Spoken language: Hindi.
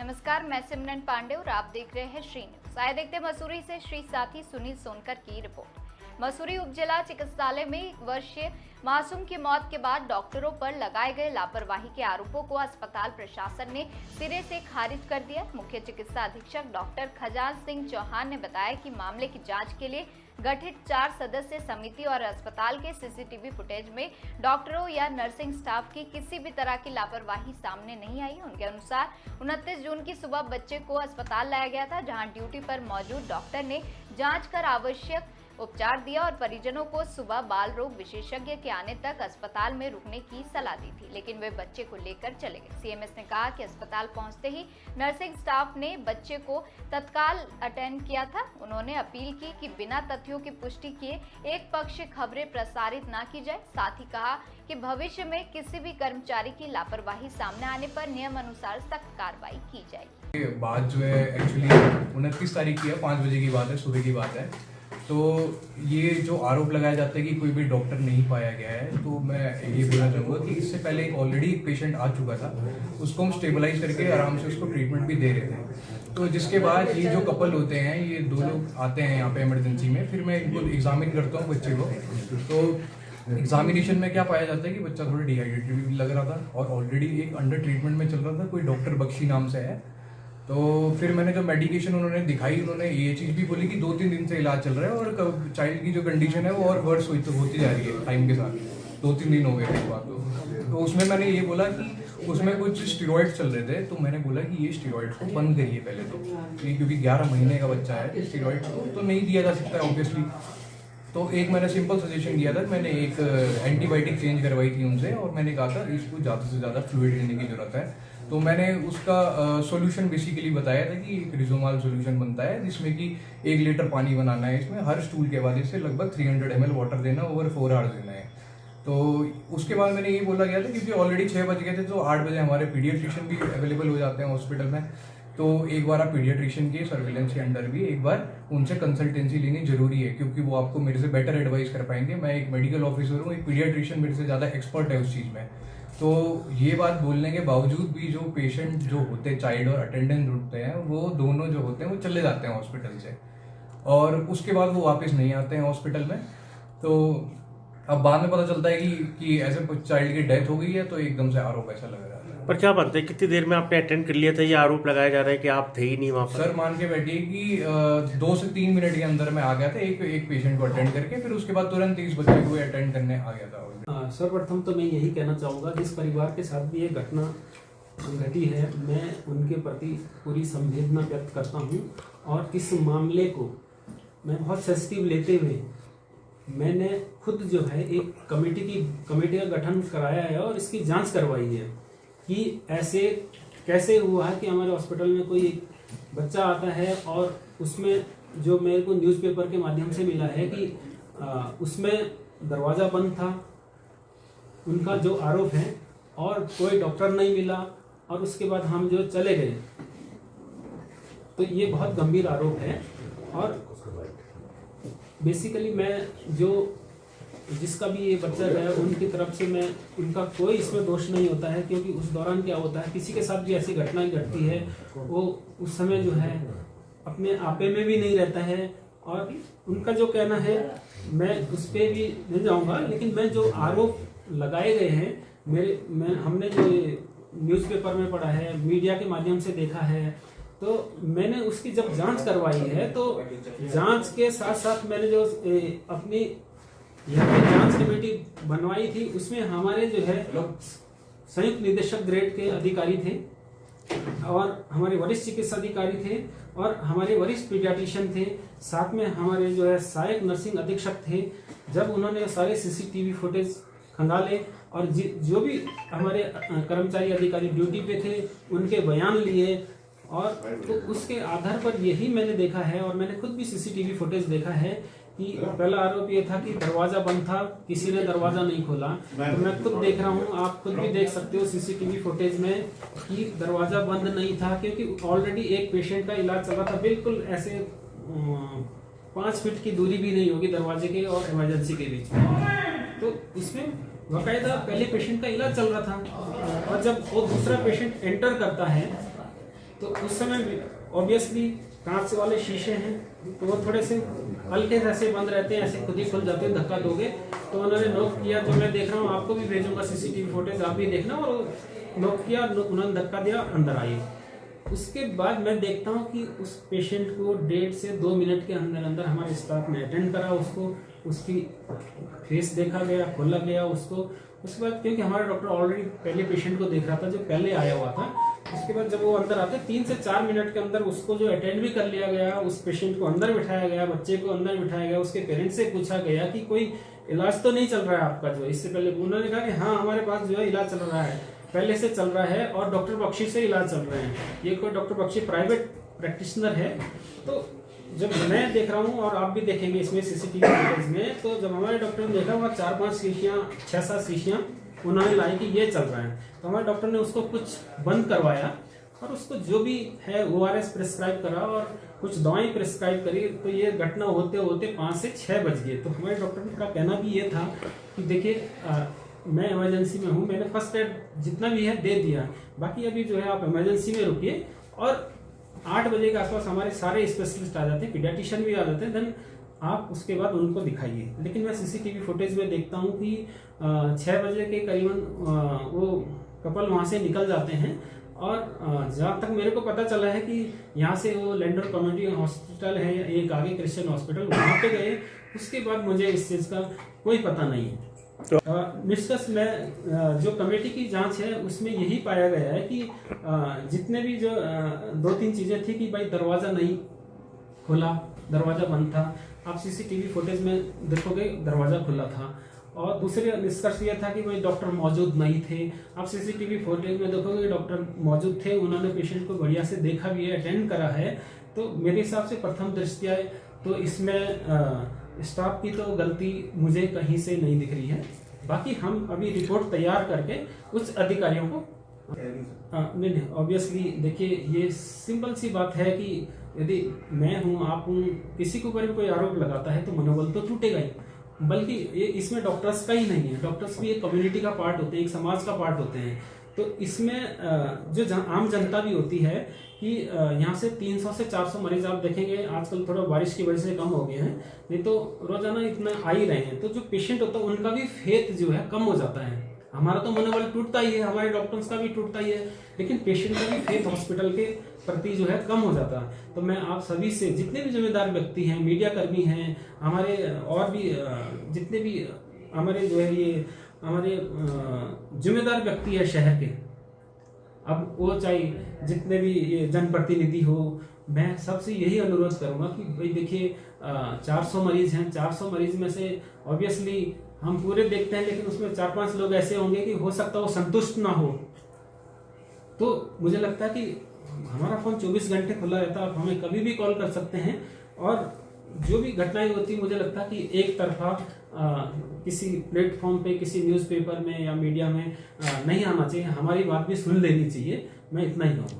नमस्कार, मैं सिमरन पांडे और आप देख रहे हैं श्री न्यूज। आइए देखते हैं मसूरी से श्री साथी सुनील सोनकर की रिपोर्ट। मसूरी उपजिला चिकित्सालय में 1 वर्षीय मासूम की मौत के बाद डॉक्टरों पर लगाए गए लापरवाही के आरोपों को अस्पताल प्रशासन ने सिरे से खारिज कर दिया। मुख्य चिकित्सा अधीक्षक डॉक्टर खजान सिंह चौहान ने बताया कि मामले की जांच के लिए गठित 4 सदस्य समिति और अस्पताल के सीसीटीवी फुटेज में डॉक्टरों या नर्सिंग स्टाफ की किसी भी तरह की लापरवाही सामने नहीं आई। उनके अनुसार 29 जून की सुबह बच्चे को अस्पताल लाया गया था, जहां ड्यूटी पर मौजूद डॉक्टर ने जांच कर आवश्यक उपचार दिया और परिजनों को सुबह बाल रोग विशेषज्ञ के आने तक अस्पताल में रुकने की सलाह दी थी, लेकिन वे बच्चे को लेकर चले गए। सीएमएस ने कहा कि अस्पताल पहुंचते ही नर्सिंग स्टाफ ने बच्चे को तत्काल अटेंड किया था। उन्होंने अपील की कि बिना तथ्यों की पुष्टि किए एक पक्ष खबरें प्रसारित न की जाए। साथ ही कहा कि भविष्य में किसी भी कर्मचारी की लापरवाही सामने आने पर नियम अनुसार सख्त कार्रवाई की जाएगी। बात जो है एक्चुअली 29 तारीख की है, 5 बजे की बात है, सुबह की बात है। तो ये जो आरोप लगाया जाता है कि कोई भी डॉक्टर नहीं पाया गया है, तो मैं ये बोलना चाहूँगा कि इससे पहले ऑलरेडी एक पेशेंट आ चुका था, उसको हम स्टेबलाइज करके आराम से उसको ट्रीटमेंट भी दे रहे थे। तो जिसके बाद ये जो कपल होते हैं, ये 2 लोग आते हैं यहाँ पे इमरजेंसी में, फिर मैं इनको एग्जामिन करता हूँ बच्चे को। तो एग्जामिनेशन में क्या पाया जाता है कि बच्चा थोड़ा डिहाइड्रेटेड भी लग रहा था और ऑलरेडी एक अंडर ट्रीटमेंट में चल रहा था, कोई डॉक्टर बख्शी नाम से है। तो फिर मैंने जो मेडिकेशन उन्होंने दिखाई, उन्होंने ये चीज़ भी बोली कि 2-3 दिन से इलाज चल रहा है और चाइल्ड की जो कंडीशन है वो और वर्स होती जा रही है टाइम के साथ। 2-3 दिन हो गए थे इस बात को। तो उसमें मैंने ये बोला कि उसमें कुछ स्टेरॉइड्स चल रहे थे, तो मैंने बोला कि ये स्टेरॉइड्स को बंद करिए पहले तो, क्योंकि 11 महीने का बच्चा है, स्टेरॉइड्स को तो नहीं दिया जा सकता है ऑब्वियसली। तो एक मैंने सिंपल सजेशन दिया था, मैंने एक एंटीबायोटिक चेंज करवाई थी उनसे और मैंने कहा था इसको ज़्यादा से ज़्यादा फ्लूइड देने की ज़रूरत है। तो मैंने उसका सॉल्यूशन बेसिकली बताया था कि एक रिजोमाल सॉल्यूशन बनता है, जिसमें कि 1 लीटर पानी बनाना है, इसमें हर स्टूल के बाद इससे लगभग 300 ml वाटर देना, ओवर 4 आवर्स देना है। तो उसके बाद मैंने ये बोला गया था क्योंकि ऑलरेडी 6 बज गए थे, तो 8 बजे हमारे पीडियाट्रिशियन भी अवेलेबल हो जाते हैं हॉस्पिटल में। तो एक बार आप पीडियाट्रिशियन के सर्विलेंस के अंडर भी एक बार उनसे कंसल्टेंसी लेनी जरूरी है, क्योंकि वो आपको मेरे से बेटर एडवाइस कर पाएंगे। मैं एक मेडिकल ऑफिसर हूँ, एक पीडियाट्रिशियन मेरे से ज़्यादा एक्सपर्ट है उस चीज़ में। तो ये बात बोलने के बावजूद भी जो पेशेंट जो होते हैं, चाइल्ड और अटेंडेंट होते हैं, वो दोनों जो होते हैं वो चले जाते हैं हॉस्पिटल से और उसके बाद वो वापस नहीं आते हैं हॉस्पिटल में। तो अब बाद में पता चलता है कि ऐसे चाइल्ड की डेथ हो गई है, तो एकदम से आरोप ऐसा लग रहा है। पर क्या बनते हैं, कितनी देर में आपने अटेंड कर लिया था? ये आरोप लगाया जा रहा है कि आप थे ही नहीं वहाँ पर। सर मान के बैठिए कि 2 से 3 मिनट के अंदर मैं आ गया था एक पेशेंट को अटेंड करके, फिर उसके बाद तुरंत इस बच्चे को अटेंड करने आ गया था। सर्वप्रथम तो मैं यही कहना चाहूँगा, जिस परिवार के साथ भी ये घटना घटी है, मैं उनके प्रति पूरी संवेदना व्यक्त करता हूँ और इस मामले को मैं बहुत सेंसिटिव लेते हुए मैंने खुद जो है एक कमेटी का गठन कराया है और इसकी जांच करवाई है कि ऐसे कैसे हुआ है कि हमारे हॉस्पिटल में कोई बच्चा आता है और उसमें जो मेरे को न्यूज़पेपर के माध्यम से मिला है कि उसमें दरवाज़ा बंद था, उनका जो आरोप है, और कोई डॉक्टर नहीं मिला और उसके बाद हम जो चले गए। तो ये बहुत गंभीर आरोप है और बेसिकली मैं जिसका भी ये बच्चा है उनकी तरफ से मैं उनका कोई इसमें दोष नहीं होता है, क्योंकि उस दौरान क्या होता है, किसी के साथ भी ऐसी घटनाएं घटती है, वो उस समय जो है अपने आपे में भी नहीं रहता है। और उनका जो कहना है मैं उस पर भी नहीं जाऊँगा, लेकिन मैं जो आरोप लगाए गए हैं हमने जो न्यूज़पेपर में पढ़ा है, मीडिया के माध्यम से देखा है, तो मैंने उसकी जब जांच करवाई है, तो जांच के साथ साथ मैंने जो अपनी यहाँ पे जांच कमेटी बनवाई थी, उसमें हमारे जो है संयुक्त निदेशक ग्रेड के अधिकारी थे और हमारे वरिष्ठ चिकित्सा अधिकारी थे और हमारे वरिष्ठ पीडियाट्रिशियन थे, साथ में हमारे जो है सहायक नर्सिंग अधीक्षक थे। जब उन्होंने सारे सीसीटीवी फुटेज खंगाले और जो भी हमारे कर्मचारी अधिकारी ड्यूटी पे थे उनके बयान लिए, और तो उसके आधार पर यही मैंने देखा है और मैंने खुद भी सीसीटीवी फुटेज देखा है कि पहला आरोप ये था कि दरवाजा बंद था, किसी ने दरवाजा नहीं खोला। तो मैं खुद देख रहा हूँ, आप खुद भी देख सकते हो सीसीटीवी फुटेज में कि दरवाजा बंद नहीं था, क्योंकि ऑलरेडी एक पेशेंट का इलाज चल रहा था। बिल्कुल ऐसे 5 फीट की दूरी भी नहीं होगी दरवाजे के और इमरजेंसी के बीच में। तो इसमें बाकायदा पहले पेशेंट का इलाज चल रहा था और जब वो दूसरा पेशेंट एंटर करता है तो उस समय ऑब्वियसली कांच वाले शीशे हैं तो वो थोड़े से हल्के जैसे बंद रहते हैं, ऐसे खुद ही खुल जाते हैं, धक्का दोगे तो उन्होंने नॉक किया। जो मैं देख रहा हूँ आपको भी भेजूंगा सीसीटीवी फुटेज, आप भी देखना। और नॉक किया, उन्होंने धक्का दिया, अंदर आइए। उसके बाद मैं देखता हूँ कि उस पेशेंट को 1.5 से 2 मिनट के अंदर अंदर हमारे स्टाफ ने अटेंड करा, उसको उसकी फेस देखा गया, खोला गया उसको। उसके बाद क्योंकि हमारा डॉक्टर ऑलरेडी पहले पेशेंट को देख रहा था जो पहले आया हुआ था, उसके बाद जब वो अंदर आते 3 से 4 मिनट के अंदर उसको जो अटेंड भी कर लिया गया, उस पेशेंट को अंदर बिठाया गया, बच्चे को अंदर बिठाया गया। उसके पेरेंट्स से पूछा गया कि कोई इलाज तो नहीं चल रहा है आपका जो इससे पहले। उन्होंने कहा कि हाँ हमारे पास जो है इलाज चल रहा है, पहले से चल रहा है और डॉक्टर बख्शी से इलाज चल रहे हैं। ये कोई डॉक्टर बख्शी प्राइवेट प्रैक्टिशनर है। तो जब मैं देख रहा हूँ और आप भी देखेंगे इसमें सीसीटीवी फुटेज में, तो जब हमारे डॉक्टर ने देखा वहाँ 4-5 शीशियाँ 6-7 शीशियाँ उन्होंने लाई कि ये चल रहा है, तो हमारे डॉक्टर ने उसको कुछ बंद करवाया और उसको जो भी है ORS प्रिस्क्राइब करा और कुछ दवाएं प्रिस्क्राइब करी। तो ये घटना होते होते 5 से 6 बज गए। तो हमारे डॉक्टर का कहना भी ये था कि देखिए मैं इमरजेंसी में हूँ, मैंने फर्स्ट एड जितना भी है दे दिया, बाकी अभी जो है आप इमरजेंसी में रुकिए। और 8 बजे के आसपास हमारे सारे स्पेशलिस्ट आ जाते हैं, पीडियाट्रिशियन भी आ जाते हैं, देन आप उसके बाद उनको दिखाइए। लेकिन मैं सीसीटीवी फुटेज में देखता हूँ कि 6 बजे के करीबन वो कपल वहाँ से निकल जाते हैं। और जहाँ तक मेरे को पता चला है कि यहाँ से वो लैंडर कम्युनिटी हॉस्पिटल है या एक आगे क्रिश्चियन हॉस्पिटल, वहाँ पे गए। उसके बाद मुझे इस चीज़ का कोई पता नहीं है। निष्कर्ष में जो कमेटी की जांच है उसमें यही पाया गया है कि जितने भी जो 2-3 चीजें थी कि भाई दरवाजा नहीं खुला, दरवाजा बंद था। आप सीसीटीवी फुटेज में देखोगे दरवाजा खुला था। और दूसरे निष्कर्ष यह था कि भाई डॉक्टर मौजूद नहीं थे। आप सीसीटीवी फुटेज में देखोगे डॉक्टर मौजूद थे, उन्होंने पेशेंट को बढ़िया से देखा भी है, अटेंड करा है। तो मेरे हिसाब से प्रथम दृष्टया तो इसमें स्टाफ की तो गलती मुझे कहीं से नहीं दिख रही है। बाकी हम अभी रिपोर्ट तैयार करके उच्च अधिकारियों को नहीं ऑब्वियसली देखिए ये सिंपल सी बात है कि यदि मैं हूं, आप हूं, किसी के ऊपर भी कोई आरोप लगाता है तो मनोबल तो टूटेगा ही। बल्कि ये इसमें डॉक्टर्स का ही नहीं है, डॉक्टर्स भी एक कम्युनिटी का पार्ट होते हैं, एक समाज का पार्ट होते हैं। तो इसमें जो आम जनता भी होती है कि यहाँ से 300 से 400 मरीज आप देखेंगे, आजकल थोड़ा बारिश की वजह से कम हो गए हैं, नहीं तो रोजाना इतना आ ही रहे हैं। तो जो पेशेंट होता है उनका भी फेथ जो है कम हो जाता है। हमारा तो मनोबल टूटता ही है, हमारे डॉक्टर्स का भी टूटता ही है, लेकिन पेशेंट का भी फेथ हॉस्पिटल के प्रति जो है कम हो जाता है। तो मैं आप सभी से, जितने भी जिम्मेदार व्यक्ति हैं, मीडिया कर्मी हैं, हमारे और भी जितने भी हमारे जो है ये हमारे जिम्मेदार व्यक्ति है शहर के, अब वो चाहे जितने भी जनप्रतिनिधि हो, मैं सबसे यही अनुरोध करूंगा कि भाई देखिए 400 मरीज हैं, 400 मरीज में से ऑब्वियसली हम पूरे देखते हैं, लेकिन उसमें 4-5 लोग ऐसे होंगे कि हो सकता है वो संतुष्ट ना हो। तो मुझे लगता है कि हमारा फोन 24 घंटे खुला रहता है, आप हमें कभी भी कॉल कर सकते हैं। और जो भी घटनाएं होती मुझे लगता है कि एक तरफा किसी प्लेटफॉर्म पे, किसी न्यूज़पेपर में या मीडिया में नहीं आना चाहिए, हमारी बात भी सुन लेनी चाहिए। मैं इतना ही कहूँगा।